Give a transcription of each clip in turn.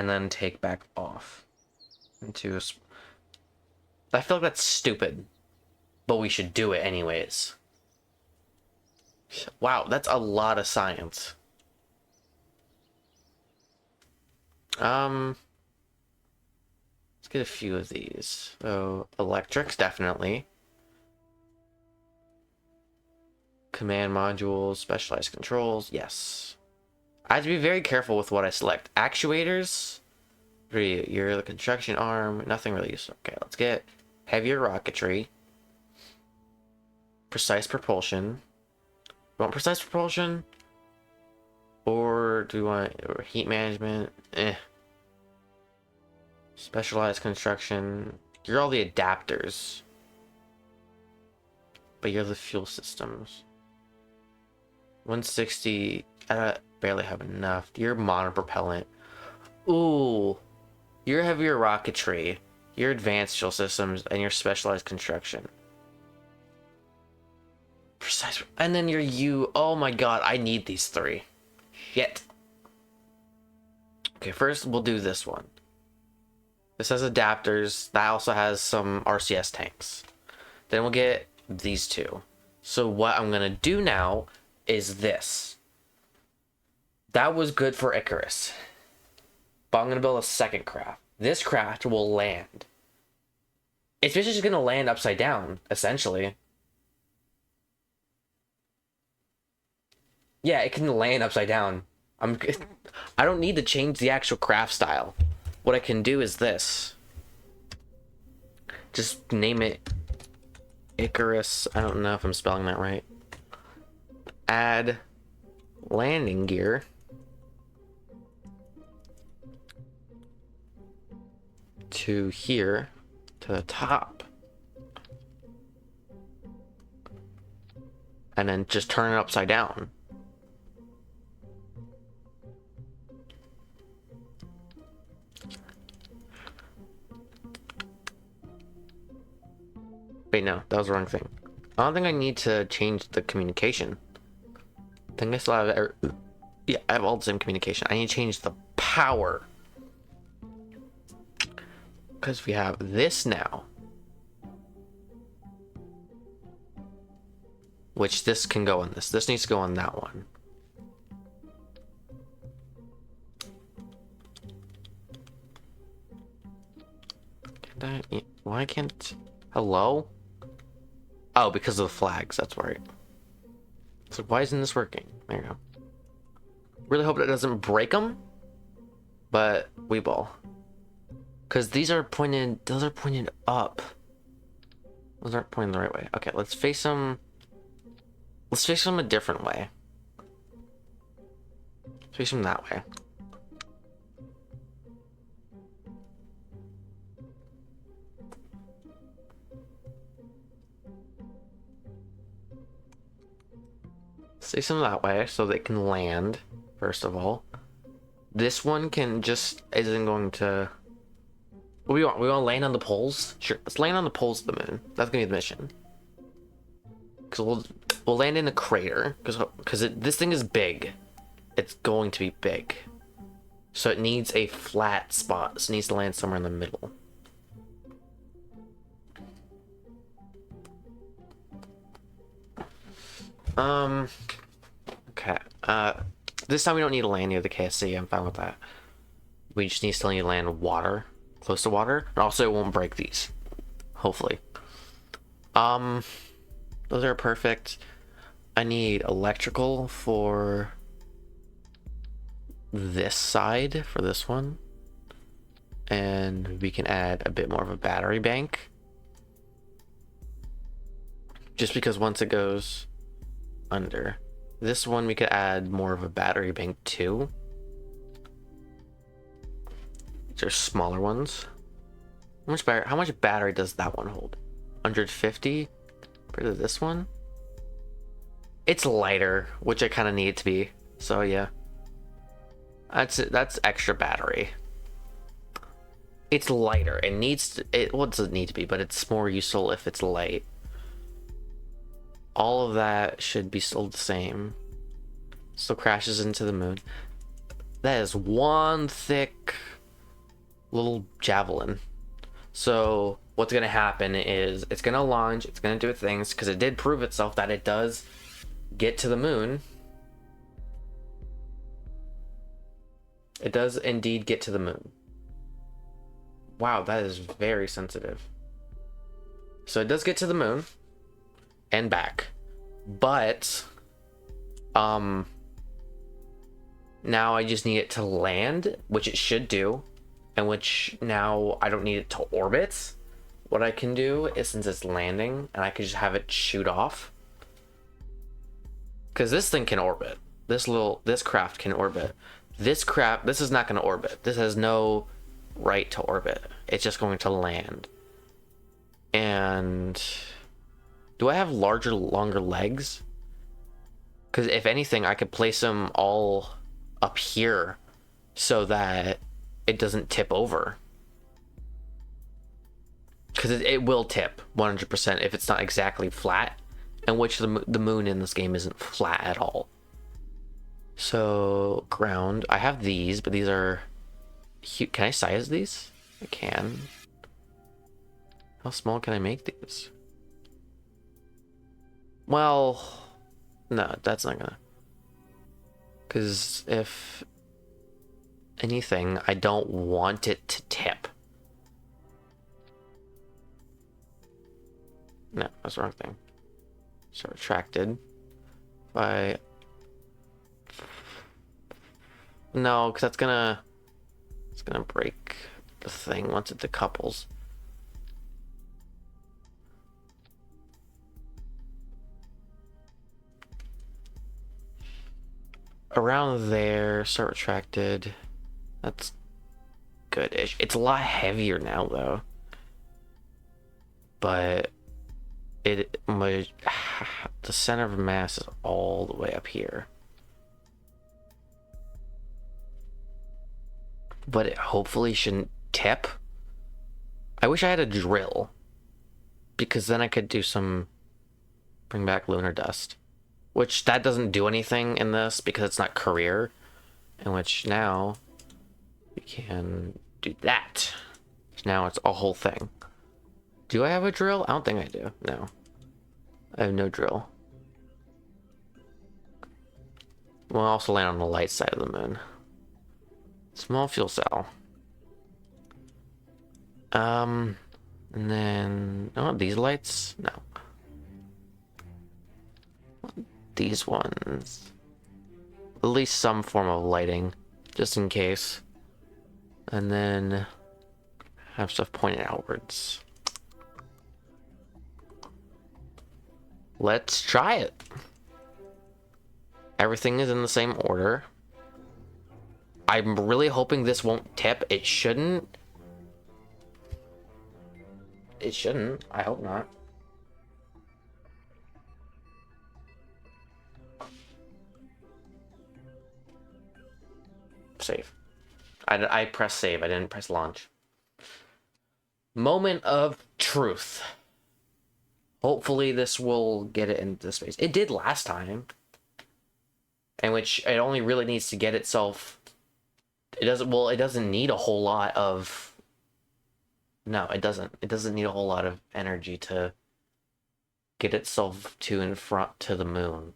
and then take back off into I feel like that's stupid, but we should do it anyways. Wow, that's a lot of science. Let's get a few of these. So electrics, definitely. Command modules, specialized controls, yes. I have to be very careful with what I select. Actuators, you're the construction arm, nothing really useful. Okay, let's get heavier rocketry. Precise propulsion. You want precise propulsion? Or do we want heat management? Specialized construction. You're all the adapters. But you're the fuel systems. 160. I barely have enough. You're modern propellant. Ooh. You're heavier rocketry. You're advanced fuel systems. And you're specialized construction. Precise. And then you're you. Oh my god. I need these three. Shit. Okay, first we'll do this one. This has adapters. That also has some RCS tanks. Then we'll get these two. So what I'm gonna do now is this. That was good for Icarus. But I'm gonna build a second craft. This craft will land. It's basically just gonna land upside down, essentially. Yeah, it can land upside down. I don't need to change the actual craft style. What I can do is this. Just name it Icarus. I don't know if I'm spelling that right. Add landing gear. To here, to the top. And then just turn it upside down. Wait, no, that was the wrong thing. I don't think I need to change the communication. I think I still have... Yeah, I have all the same communication. I need to change the power. Because we have this now. Which this can go on this. This needs to go on that one. Why can't... Hello? Oh, because of the flags. That's right. So why isn't this working? There you go. Really hope it doesn't break them. But we ball. Because these are pointed... Those are pointed up. Those aren't pointing the right way. Okay, let's face them... Let's face them a different way. Face them that way. Face them that way so they can land, first of all. This one can just... Isn't going to... What do we want? We want to land on the poles? Sure, let's land on the poles of the moon. That's gonna be the mission. Because we'll land in a crater. Because this thing is big. It's going to be big. So it needs a flat spot. So it needs to land somewhere in the middle. Okay. This time we don't need to land near the KSC. I'm fine with that. We just still need to land water. Close to water. And also it won't break these. Hopefully. Those are perfect. I need electrical for this side, for this one. And we can add a bit more of a battery bank. Just because once it goes under this one, we could add more of a battery bank too. There's smaller ones. How much battery does that one hold? 150 compared to this one. It's lighter, which I kind of need it to be. So yeah, that's extra battery. It's lighter. It needs to, what does it need to be? But it's more useful if it's light. All of that should be still the same. Still crashes into the moon. That is one thick little javelin. So what's gonna happen is it's gonna launch, it's gonna do its things, because it did prove itself that it does get to the moon. It does indeed get to the moon. Wow, that is very sensitive. So it does get to the moon and back. But now I just need it to land, which it should do, and which now I don't need it to orbit. What I can do is, since it's landing, and I can just have it shoot off, because this thing can orbit. This craft can orbit. This is not going to orbit. This has no right to orbit. It's just going to land. And do I have longer legs? Because if anything, I could place them all up here so that it doesn't tip over. Because it will tip 100% if it's not exactly flat, and which the moon in this game isn't flat at all. So ground, I have these, but these are cute. Can I size these? I can. How small can I make these? Well, no, that's not gonna. Because if anything, I don't want it to tip. No, that's the wrong thing. So retracted by. No, because it's gonna break the thing once it decouples. Around there, start retracted. That's good-ish. It's a lot heavier now, though. But the center of mass is all the way up here. But it hopefully shouldn't tip. I wish I had a drill, because then I could do bring back lunar dust, which that doesn't do anything in this because it's not career, in which now we can do that. Now it's a whole thing. Do I have a drill? I don't think I do. No, I have no drill. We'll also land on the light side of the moon. Small fuel cell. And then, oh, these lights? No. These ones. At least some form of lighting, just in case. And then have stuff pointed outwards. Let's try it. Everything is in the same order. I'm really hoping this won't tip. It shouldn't. It shouldn't. I hope not. Save. I pressed save. I didn't press launch. Moment of truth. Hopefully this will get it into space. It did last time. In which it only really needs to get itself. It doesn't need a whole lot of. No, it doesn't. It doesn't need a whole lot of energy to get itself to and front to the moon.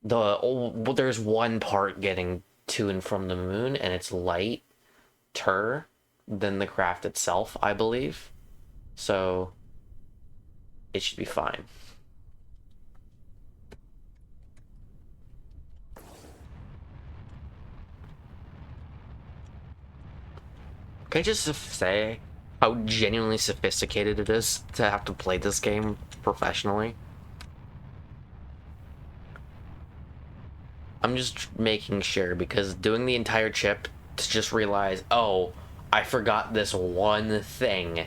There's one part getting to and from the moon, and it's lighter than the craft itself, I believe. So it should be fine. Can I just say how genuinely sophisticated it is to have to play this game professionally? I'm just making sure, because doing the entire chip to just realize, oh, I forgot this one thing.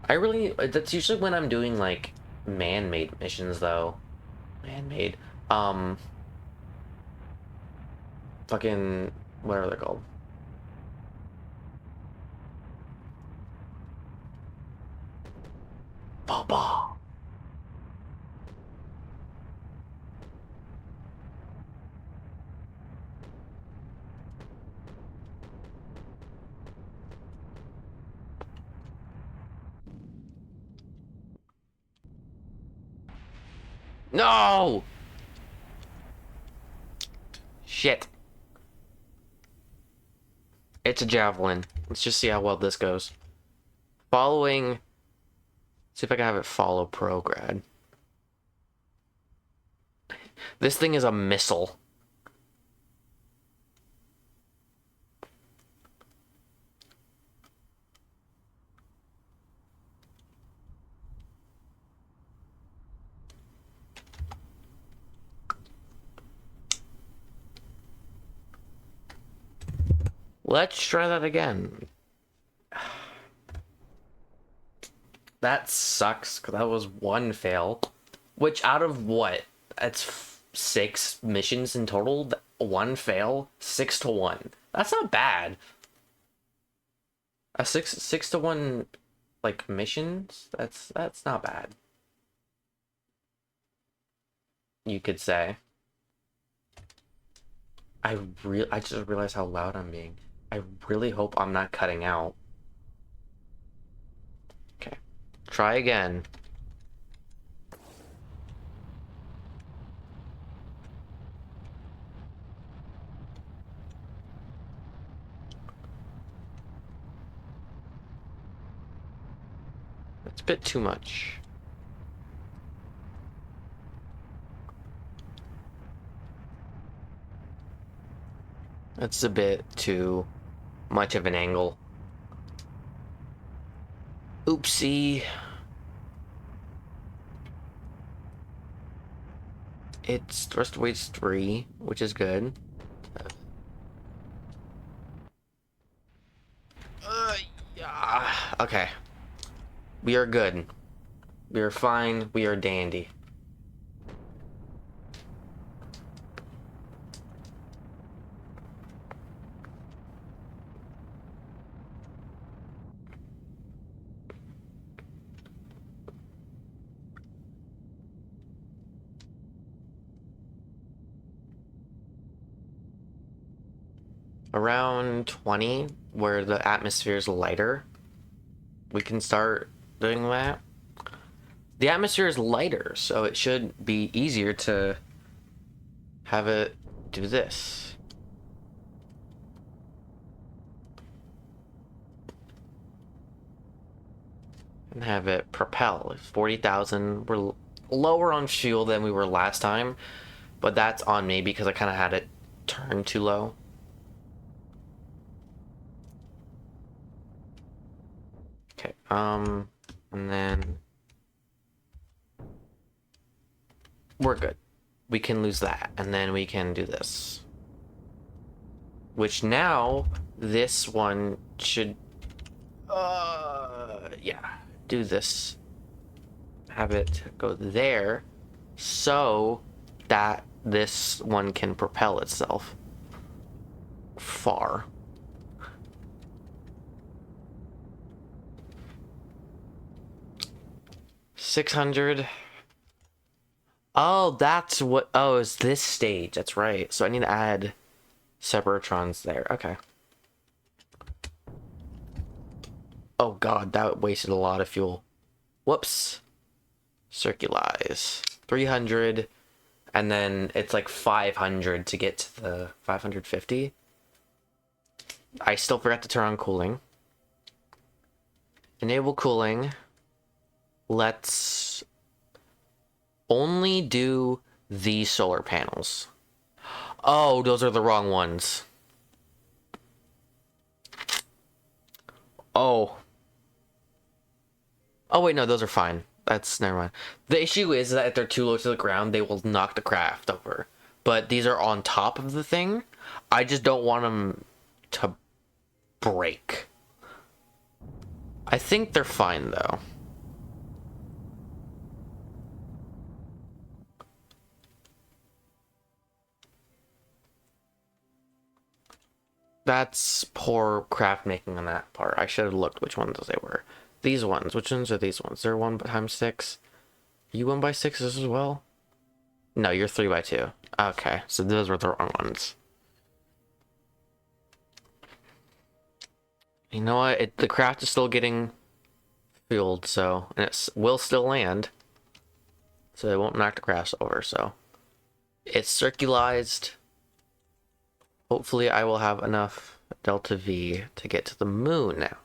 That's usually when I'm doing like man-made missions, though. Man-made. Fucking, whatever they're called. Baba. No! Shit. It's a javelin. Let's just see how well this goes. Following... See if I can have it follow prograd. This thing is a missile. Let's try that again. That sucks, because that was one fail. Which, out of what? That's 6 missions in total? One fail? 6-1. That's not bad. A 6-1, like, missions? That's not bad. You could say. I just realized how loud I'm being. I really hope I'm not cutting out. Okay. Try again. That's a bit too much. That's a bit too much of an angle. Oopsie. It's thrust weight's 3, which is good. Yeah. Okay. We are good. We are fine. We are dandy. Around 20, where the atmosphere is lighter, we can start doing that. The atmosphere is lighter, so it should be easier to have it do this. And have it propel. 40,000. We're lower on fuel than we were last time, but that's on me because I kind of had it turned too low. Okay, and then we're good. We can lose that, and then we can do this. Which now, this one should, yeah, do this. Have it go there, so that this one can propel itself far. $600. Oh, that's what. Oh, it's this stage. That's right. So I need to add separatrons there. Okay. Oh god, that wasted a lot of fuel. Whoops. Circulize. 300. And then it's like 500 to get to the 550. I still forgot to turn on cooling. Enable cooling. Let's only do the solar panels. Oh, those are the wrong ones. Oh. Oh, wait, no, those are fine. That's, never mind. The issue is that if they're too low to the ground, they will knock the craft over. But these are on top of the thing. I just don't want them to break. I think they're fine, though. That's poor craft making on that part. I should have looked which ones they were. These ones. Which ones are these ones? They're 1x6. You 1x6 as well? No, you're 3x2. Okay, so those were the wrong ones. You know what? The craft is still getting fueled, so... And it will still land. so it won't knock the grass over. So it's circularized. Hopefully I will have enough delta V to get to the moon now.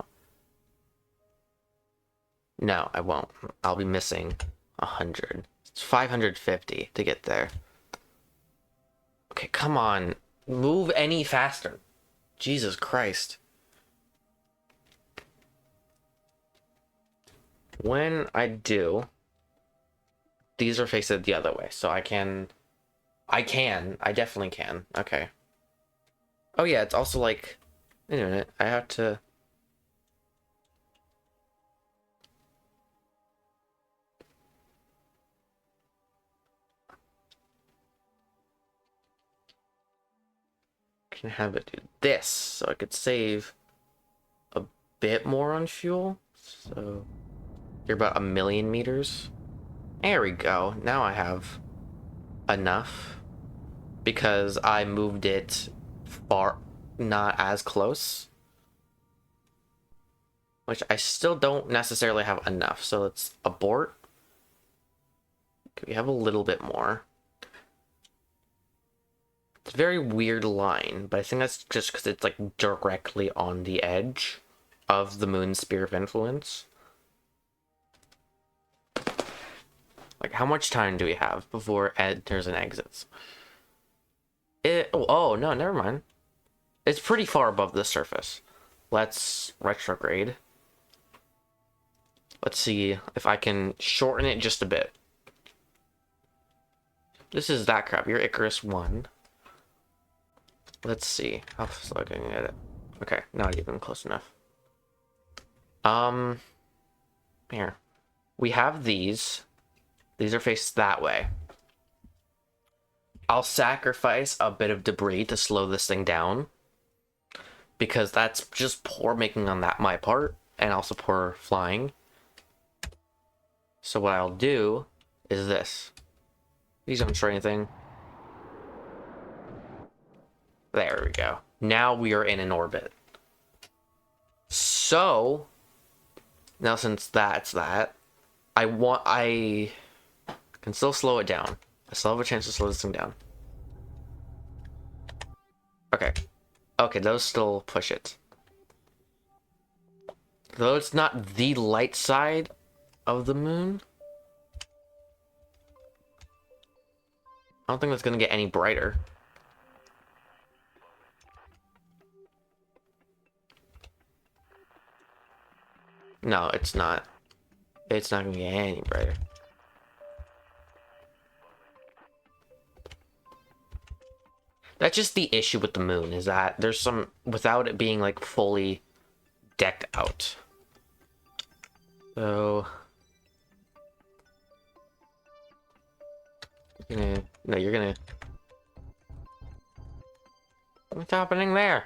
No, I won't. I'll be missing 100. It's 550 to get there. Okay, come on. Move any faster. Jesus Christ. When I do, these are faced the other way, so I definitely can. Okay. Oh yeah, it's also like, wait a minute, I have to... Can have it do this, so I could save a bit more on fuel. So you're about 1,000,000 meters. There we go. Now I have enough because I moved it far, not as close, which I still don't necessarily have enough. So let's abort. We have a little bit more. It's a very weird line, but I think that's just because it's like directly on the edge of the moon's sphere of influence. Like, how much time do we have before it enters and exits? Oh, no, never mind. It's pretty far above the surface. Let's retrograde. Let's see if I can shorten it just a bit. This is that crap. You're Icarus 1. Let's see. How slow can I get it? Okay, not even close enough. Here. We have these. These are faced that way. I'll sacrifice a bit of debris to slow this thing down, because that's just poor making on my part, and also poor flying. So what I'll do is this. These don't destroy anything. There we go. Now we are in an orbit. So now, since that's that, I can still slow it down. I still have a chance to slow this thing down. Okay. Okay, those still push it. Though it's not the light side of the moon, I don't think that's gonna get any brighter. No, it's not. It's not gonna get any brighter. That's just the issue with the moon, is that there's some, without it being like fully decked out. So you're gonna what's happening there?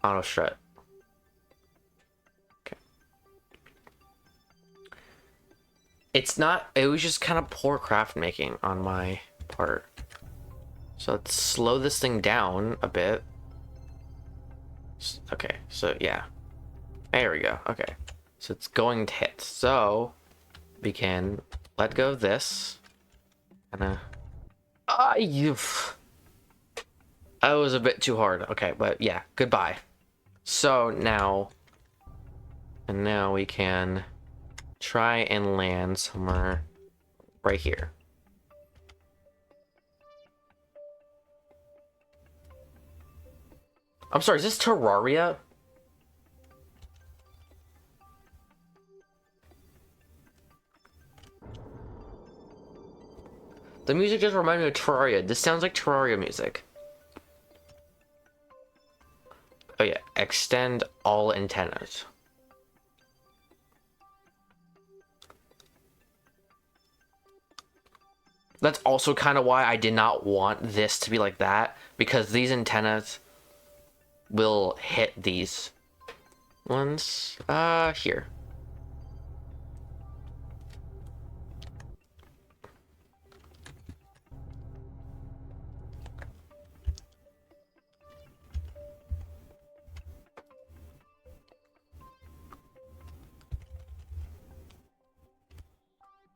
Auto strut. Okay. It was just kind of poor craft making on my part. So let's slow this thing down a bit. Okay, so yeah. There we go. Okay. So it's going to hit. So we can let go of this. And that was a bit too hard. Okay, but yeah, goodbye. So now we can try and land somewhere right here. I'm sorry, is this Terraria? The music just reminded me of Terraria. This sounds like Terraria music. Oh yeah, extend all antennas. That's also kind of why I did not want this to be like that, because these antennas will hit these ones. Here.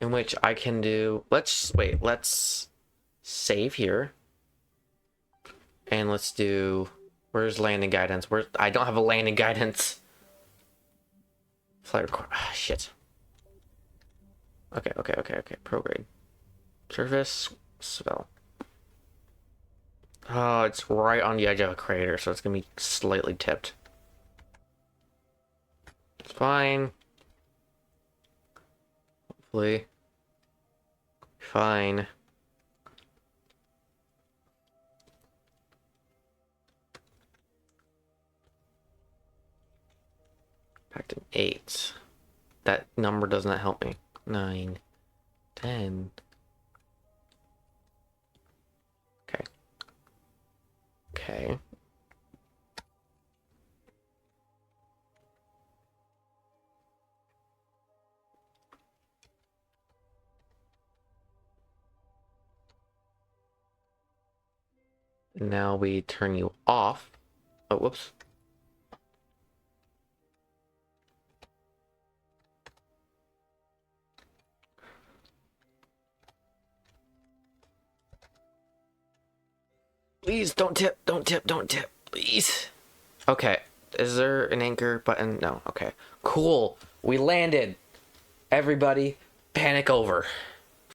in which I can do, let's save here. And let's do, where's landing guidance? I don't have a landing guidance. Flight record, shit. Okay. Prograde. Surface, spell. Oh, it's right on the edge of a crater, so it's gonna be slightly tipped. It's fine. Hopefully. Fine. Back to 8. That number does not help me. 9, 10. Okay. Okay. Now we turn you off. Oh, whoops. Please don't tip, please. Okay, is there an anchor button? No, okay. Cool, we landed. Everybody, panic over.